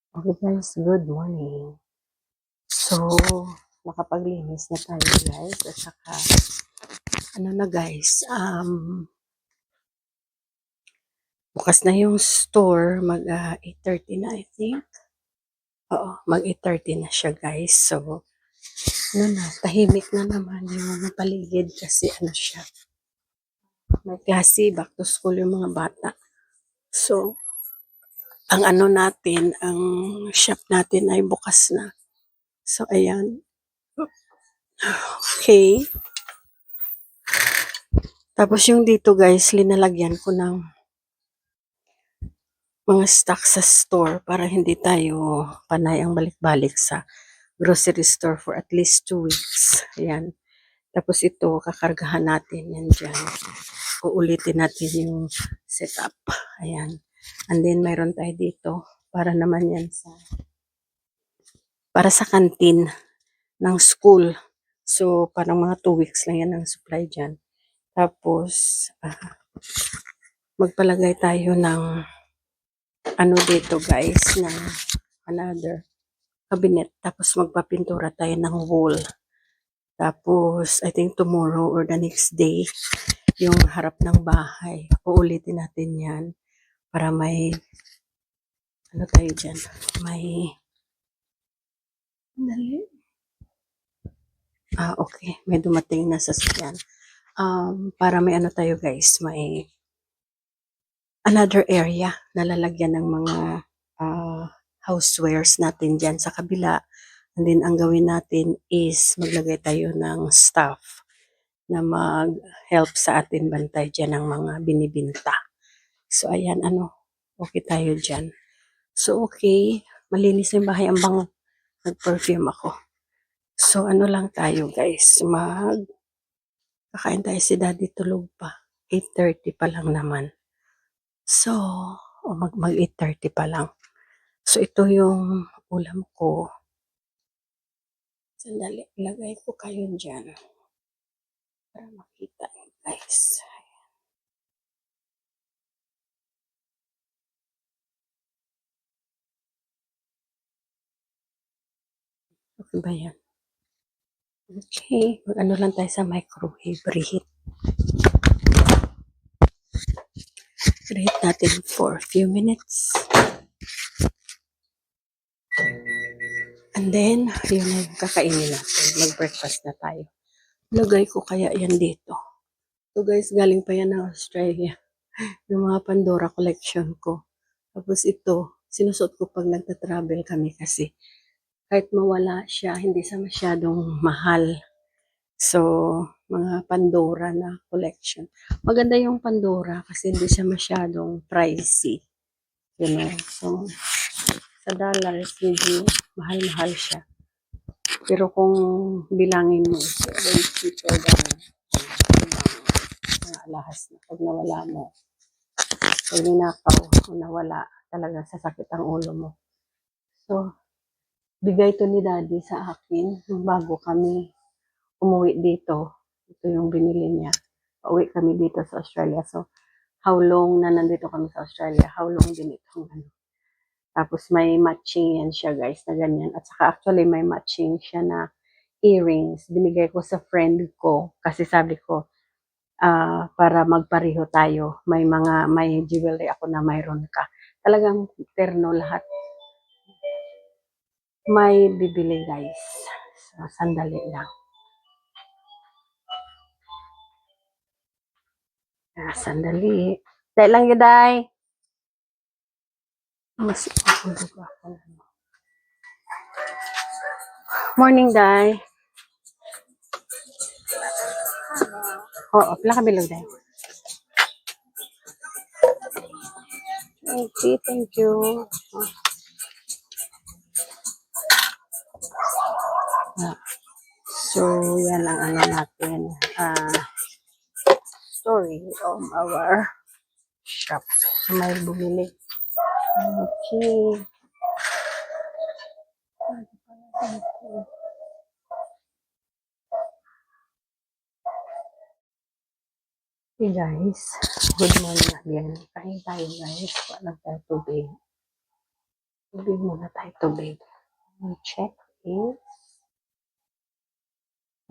Okay guys, good morning. So, nakapaglinis na tayo guys. At saka, ano na guys, bukas na yung store. Mag 8:30 na I think. Oo, mag 8:30 na siya guys. So, ano na, tahimik na naman yung paligid kasi ano siya. May klase, back to school yung mga bata. So, ang ano natin, ang shop natin ay bukas na. So, ayan. Okay. Tapos yung dito guys, linalagyan ko ng mga stock sa store para hindi tayo panay ang balik-balik sa grocery store for at least 2 weeks. Ayan. Tapos ito, kakargahan natin yan dyan. Uulitin natin yung setup. Ayan. And then, mayroon tayo dito para naman yan para sa canteen ng school. So, parang mga 2 weeks lang yan ang supply dyan. Tapos, magpalagay tayo ng ano dito guys, na another cabinet. Tapos magpapintura tayo ng wall. Tapos, I think tomorrow or the next day, yung harap ng bahay. Uulitin natin yan para may, ano tayo dyan, may, dali. Okay. May dumating na sasakyan. Para may ano tayo guys, may another area na lalagyan ng mga housewares natin dyan sa kabila. And then, ang gawin natin is maglagay tayo ng staff na mag-help sa atin bantay dyan ng mga binibinta. So, ayan, okay tayo dyan. So, okay, malinis yung bahay, ang bango. Nag-perfume ako. So, ano lang tayo, guys, kakain tayo si Daddy tulog pa. 8:30 pa lang naman. So, mag 8:30 pa lang. So, ito yung ulam ko. Sandali, ilagay ko kayo dyan para makita guys. Okay ba yan? Okay, mag-ano lang tayo sa microwave, reheat. Reheat natin for a few minutes. And then, yun na yung kakainin natin. Mag-breakfast na tayo. Lagay ko kaya yan dito. So guys, galing pa yan ng Australia. Yung mga Pandora collection ko. Tapos ito, sinusot ko pag nagta-travel kami kasi kahit mawala siya, hindi siya masyadong mahal. So, mga Pandora na collection. Maganda yung Pandora kasi hindi siya masyadong pricey. You know, so sa dollars, medyo mahal-mahal siya. Pero kung bilangin mo, so way cheaper than mga alahas na pag nawala mo. Pag ninakaw o nawala, talaga sasakit ang ulo mo. So, bigay to ni Daddy sa akin bago kami umuwi dito. Ito yung binili niya. Pauwi kami dito sa Australia. So, how long na nandito kami sa Australia? How long din itong ano? Tapos may matching yan siya guys na ganyan. At saka actually may matching siya na earrings. Binigay ko sa friend ko kasi sabi ko para magpareho tayo. May jewelry ako na mayroon ka. Talagang terno lahat. May bibili guys. So, sandali lang. Sandali. Dahil lang yun, Day. Mas ipakulog ako. Morning, Day. Oo, pala ka bilog, Day. Okay, thank you. So, yan ang ano natin. Story of our shop. So, may bumili. Okay. Hey guys, good morning again. Kain tayo guys. Walang tayo tubig. Tubig muna tayo, tubig. Ang check is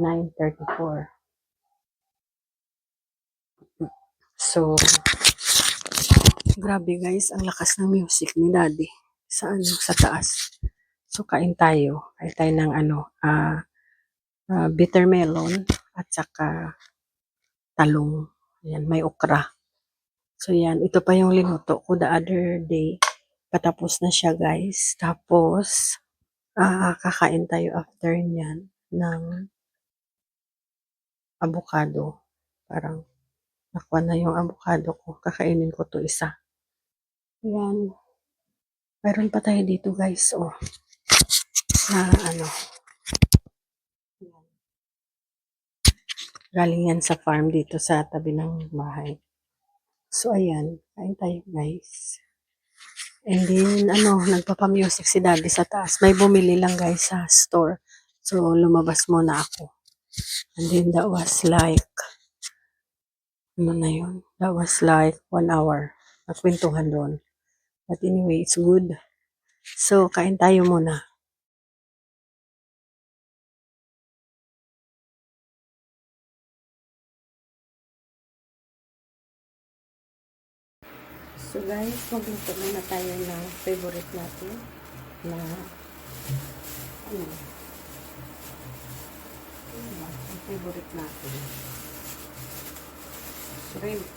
9:34. So, grabe guys, ang lakas ng music ni Daddy sa taas. So, kain tayo. Kain tayo ng bitter melon at saka talong. Ayan, may okra. So, yan. Ito pa yung linuto ko the other day. Patapos na siya guys. Tapos, kakain tayo after nyan ng avocado. Parang nakuha na yung avocado ko. Kakainin ko to isa. Yan. Meron pa tayo dito guys. Oh. Na ano. Yan. Galing yan sa farm dito sa tabi ng bahay. So ayan. Kain tayo guys. And then nagpapa-music si Daddy sa taas. May bumili lang guys sa store. So lumabas muna ako. And then that was like That was like 1 hour. Nagkwentuhan doon. But anyway, it's good. So, kain tayo muna. So guys, magluto muna tayo ng favorite natin na ang favorite natin. Shrimp.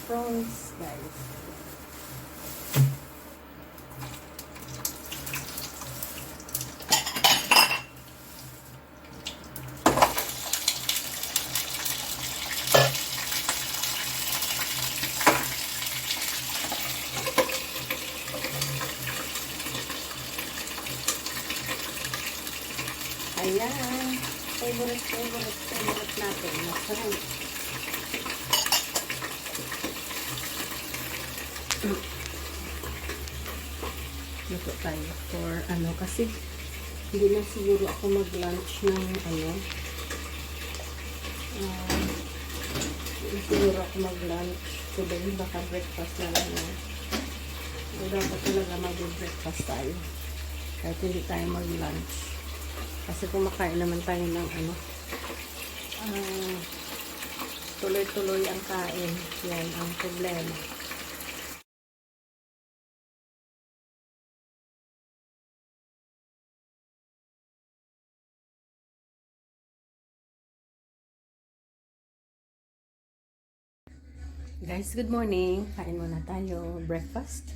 Prawns, guys. Ayan. Favorite natin. Masarap. Luto tayo for kasi hindi na siguro ako mag-lunch ng hindi na siguro ako mag-lunch today. Baka breakfast na lang. So, dapat talaga mag-breakfast tayo. Kahit hindi tayo mag-lunch. Kasi kumakain naman tayo ng tuloy-tuloy ang kain. Yan ang problema. Guys, good morning. Kain muna tayo. Breakfast.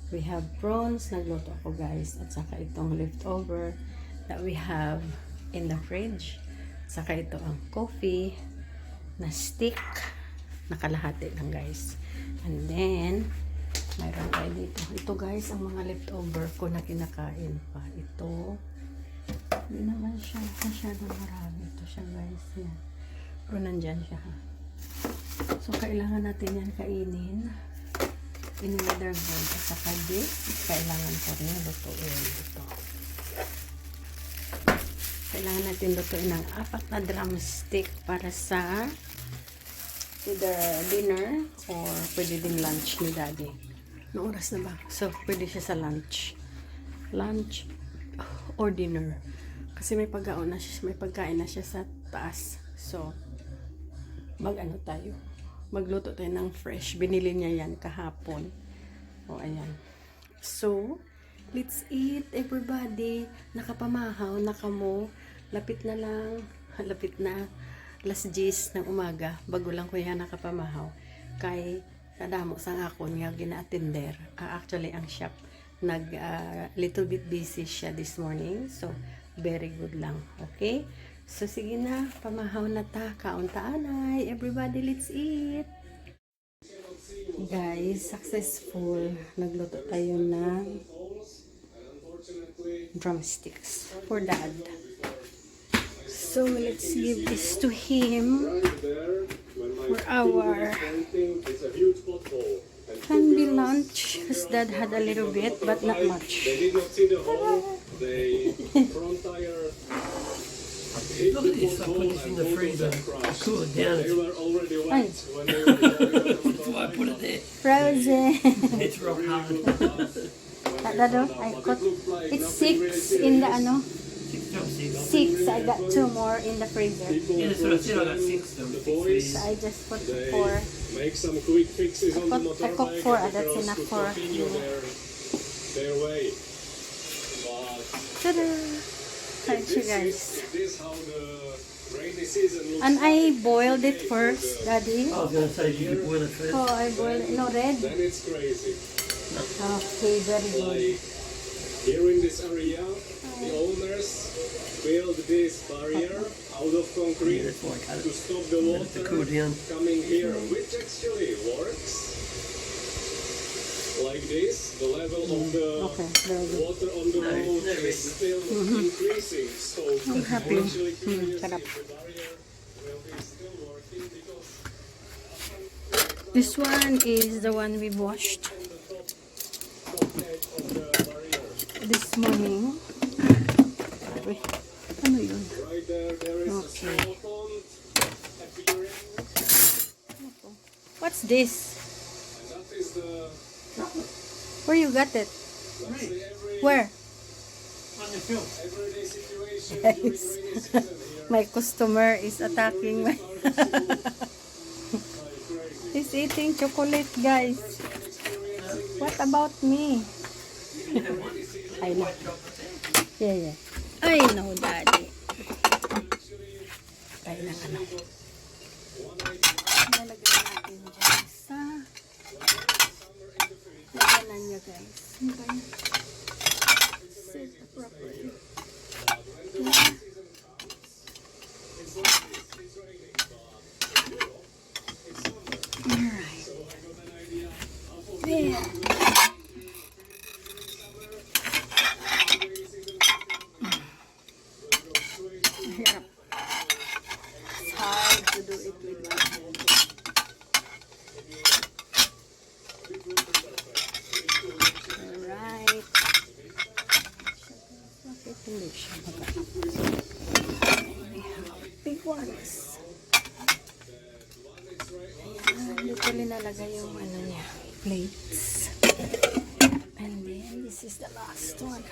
We have prawns. Nagluto ako guys. At saka itong leftover that we have in the fridge. Saka ito ang coffee na stick. Nakalahati lang guys. And then, mayroon tayo dito. Ito guys, ang mga leftover ko na kinakain pa. Ito. Hindi naman siya masyadong marami. Ito siya guys. Yan. Pero nandyan siya ha. So, kailangan natin yan kainin in weather board. At saka kailangan ko rin lutuin ito. Kailangan natin lutuin ng 4 na drumstick para sa either dinner or pwede din lunch ni Daddy. Anong oras na ba? So, pwede siya sa lunch. Lunch or dinner. Kasi may pagkain na siya sa taas. So, magluto tayo ng fresh. Binili niya yan kahapon. O, ayan. So, let's eat everybody. Nakapamahaw, nakamo. Lapit na alas 10 ng umaga. Bago lang ko yan nakapamahaw. Kay kadamo sang akon nga gina-attender. Actually, ang shop little bit busy siya this morning. So, very good lang. Okay? So, sige na, pamahaw na ta, kauntaanay. Everybody, let's eat! Guys, successful. Nagluto tayo ng drumsticks for Dad. So, let's give this to him for our handy lunch. Because Dad had a little bit, but not much. They did not see the hole. The front tire. Look at this, I put this in the freezer to cool it down. They were already wet when they were That's why I put it there. Frozen. It's rock hard. I got it's 6 in the ano. 6. I got 2 more in the freezer. Yeah, so I still got 6 though. The boys, So I just put they 4. make some quick fixes on the I cooked motorbike. 4, and the that's girls enough could for continue you. their way. But Ta-da! Thank you this guys. is how the rainy season looks And I like. boiled it first, Daddy. I was going to say, did you boil it first? Oh, I boiled it. No, red. Then it's crazy. Okay, very good. Like here in this area, the owners build this barrier out of concrete Yeah, that's why I cut to it. stop the Let it cool water down. coming here, which actually works. Like this, the level of the Okay, very good. water on the No, road no, is still increasing. So I'm happy. I'm actually curious sarap. if the barrier will be still working because This one is the one we washed top edge of the barrier. this morning. Wait, ano yun? Right there is a Okay. small pond appearing, What's this? and that is the Where you got it? Where? On the film. everyday situation Guys. during rainy season here. My customer is attacking me. Like crazy. He's eating chocolate, guys. What about me? I know. Yeah. I know, Daddy. Tayo ng ano. Lalagyan natin dyan sa... Laganan niya, guys. Okay. Set it properly. Alright. Yeah. Hirap. It's hard to do it with one hand. Alright. Bakit hindi siya big ones. Dito linalagay yung ano niya, plates. And then this is the last one.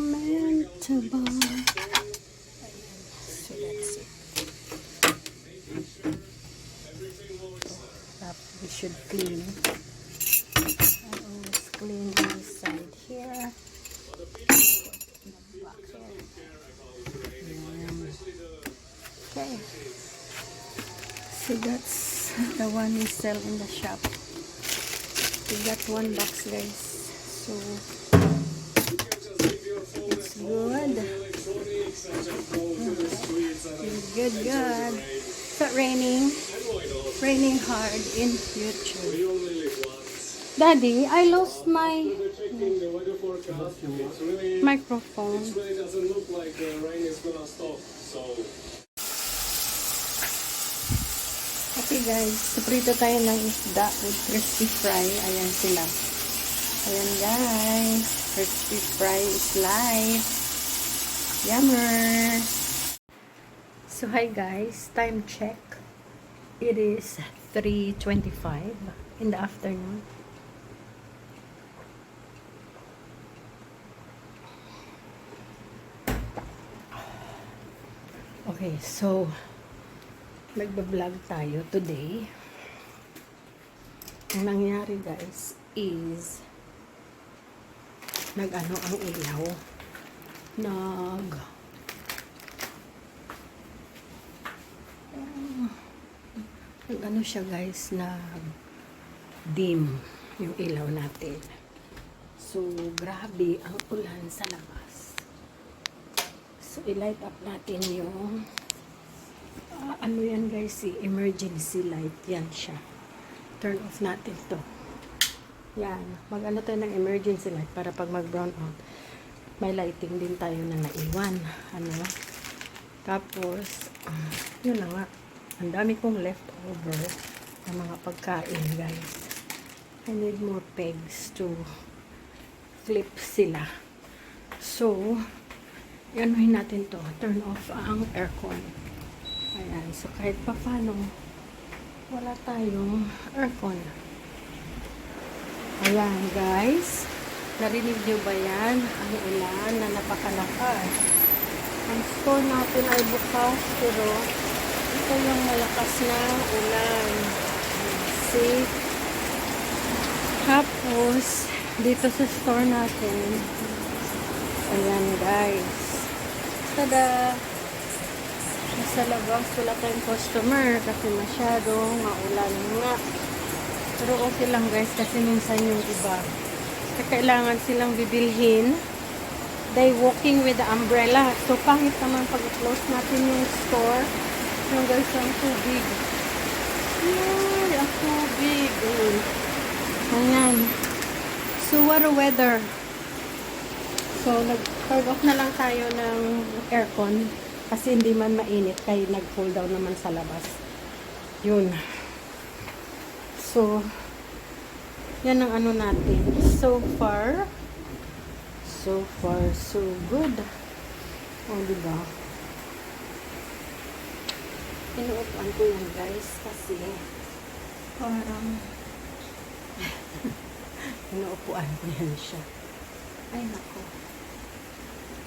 Commentable. So that's it. We should clean. I always clean this side here. Okay. So that's the one we sell in the shop. We got 1 box, guys. So it's good. Good. It's not raining. Raining hard in future. We only live once. Daddy, I lost my Checking the weather forecast, it microphone. really doesn't look like the rain is gonna stop. So Okay guys, suprito tayo ng isda with crispy fry. Ayan sila. Ayan guys, crispy fry is life. Yummer! So hi guys, time check. It is 3:25 in the afternoon. Okay, so nagba-vlog tayo today. Ang nangyari guys is nag-ano ang ilaw. Nag-ano siya guys, dim yung ilaw natin. So, grabe ang ulan sa labas. So, i-light up natin yung ano yan guys, emergency light. Yan siya. Turn off natin to. Yan. Mag-ano tayo ng emergency light para pag mag-brown out, may lighting din tayo na naiwan. Ano? Tapos, yun na nga. Ang dami kong leftover ng mga pagkain guys. I need more pegs to flip sila. So, anuhin natin to. Turn off ang aircon. Ayan. So, kahit pa paano, wala tayong aircon. Ayan guys, narinig nyo ba yan? Ang ulan na napakalakas. Ang store natin ay bukas, pero ito yung malakas na ulan. See? Tapos, dito sa store natin, ayan guys. Tada! Sa labas, wala tayong customer kasi masyadong maulan nga. Pero okay lang guys kasi minsan yung iba kailangan silang bibilhin, they walking with the umbrella. So pangit naman pag close natin yung store. Yung guys, ang tubig. Ay, ang tubig. Ayan. So what a weather. So nag-turn off na lang tayo ng aircon kasi hindi man mainit kaya nag-cool down naman sa labas. Yun. So yan ang ano natin. So far, so good. O, diba? Inuupuan ko yan, guys, kasi parang inuupuan ko yan siya. Ay, nako.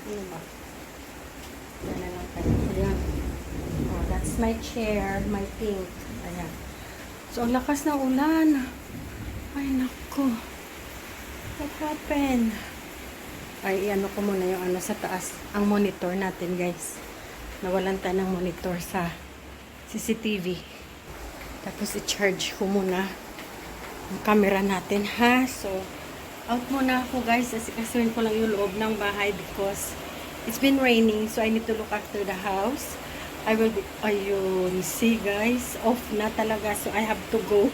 Ano ba? Yan na lang tayo. Ayan. Oh, that's my chair, my pink. Ayan. So, ang lakas ng ulan. Ay, naku. What happened? Ay, ano ko muna yung ano sa taas. Ang monitor natin, guys. Nawalan tayo ng monitor sa CCTV. Tapos, i-charge ko muna ang camera natin, ha? So, out muna ako, guys. Kasuhin ko lang yung loob ng bahay because it's been raining. So, I need to look after the house. I will be, ayun, see, guys. Off na talaga. So, I have to go.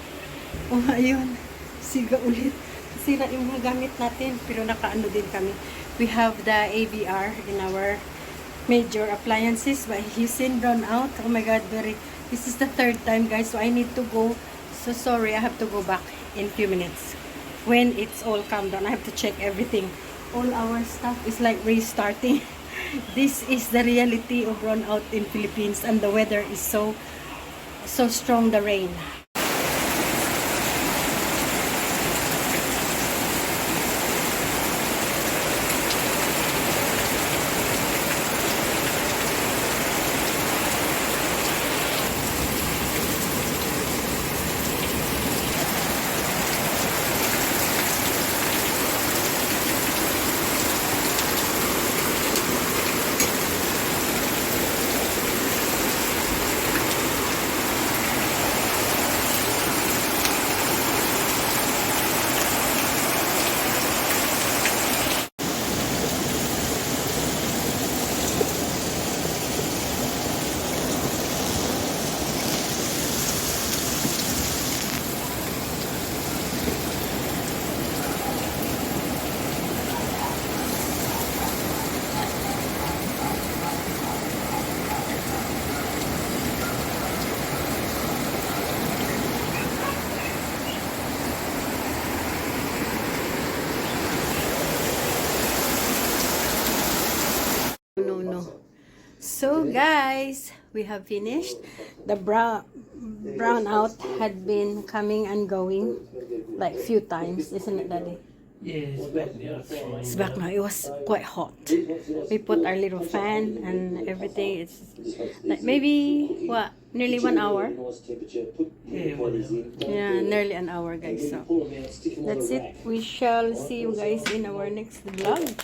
Oh, ayun. Siga ulit. Sira yung mga gamit natin. Pero nakaano din kami. We have the AVR in our major appliances. But he's in brown out. Oh my God, this is the third time, guys. So I need to go. So sorry, I have to go back in few minutes. When it's all calmed down, I have to check everything. All our stuff is like restarting. This is the reality of brown out in Philippines. And the weather is so strong, the rain. No. So guys, we have finished. The brown out had been coming and going like few times, isn't it, Daddy? Yeah, it's back now. It's back now. It was quite hot. We put our little fan and everything. It's like maybe what, nearly 1 hour. Yeah, whatever. Yeah, nearly an hour, guys. So that's it. We shall see you guys in our next vlog.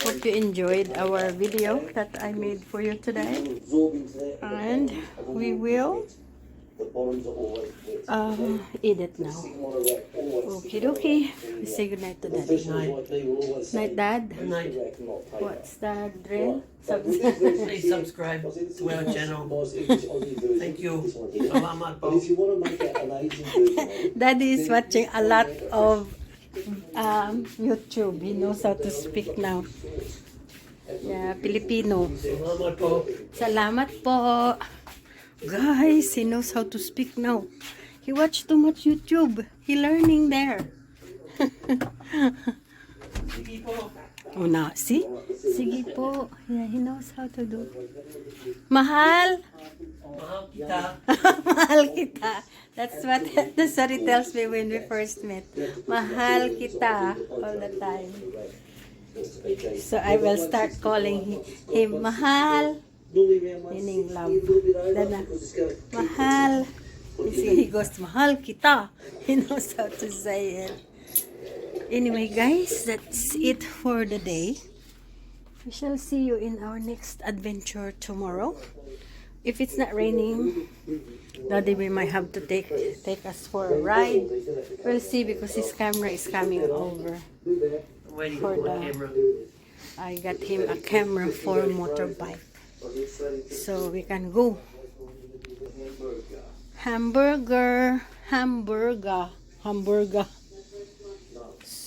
Hope you enjoyed our video that I made for you today. And we will eat it now. Okay, okay. We say goodnight to Daddy. Night, Dad. Good night. What's the drill? Please subscribe to our channel. Thank you. Salamat po. Daddy is watching a lot of YouTube. He knows how to speak now. Yeah, Filipino. Salamat po. Salamat po. Guys, he knows how to speak now. He watched too much YouTube. He learning there. Sige po. Oh, na. See? Sige po. Yeah, he knows how to do. Mahal? Mahal kita. Mahal kita. That's what he tells me when we first met. Mahal kita all the time. So I will start calling him Mahal. Meaning love. Then, Mahal. He goes, Mahal kita. He knows how to say it. Anyway, guys, that's it for the day. We shall see you in our next adventure tomorrow. If it's not raining, Daddy we might have to take us for a ride. We'll see because his camera is coming over. Waiting For for the the- camera. I got him a camera for motorbike. So we can go. Hamburger.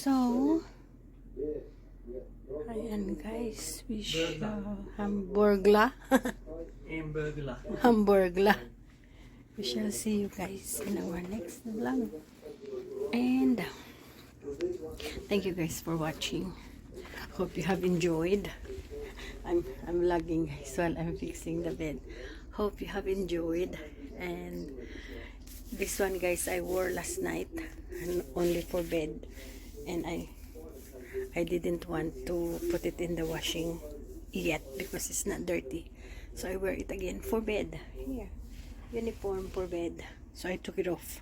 So, ayan guys, we shall hamburgla. Hamburgla. We shall see you guys in our next vlog. And thank you guys for watching. Hope you have enjoyed. I'm vlogging guys while I'm fixing the bed. Hope you have enjoyed. And this one guys I wore last night and only for bed. And I didn't want to put it in the washing yet because it's not dirty. So I wear it again for bed. Here, uniform for bed. So I took it off.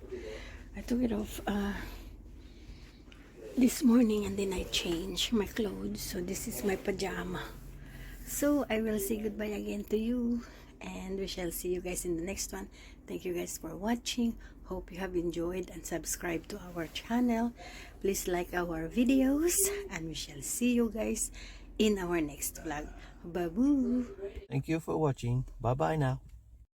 This morning and then I changed my clothes. So this is my pajama. So I will say goodbye again to you. And we shall see you guys in the next one. Thank you guys for watching. Hope you have enjoyed and subscribe to our channel. Please like our videos. And we shall see you guys in our next vlog. Bye-boo! Thank you for watching. Bye-bye now.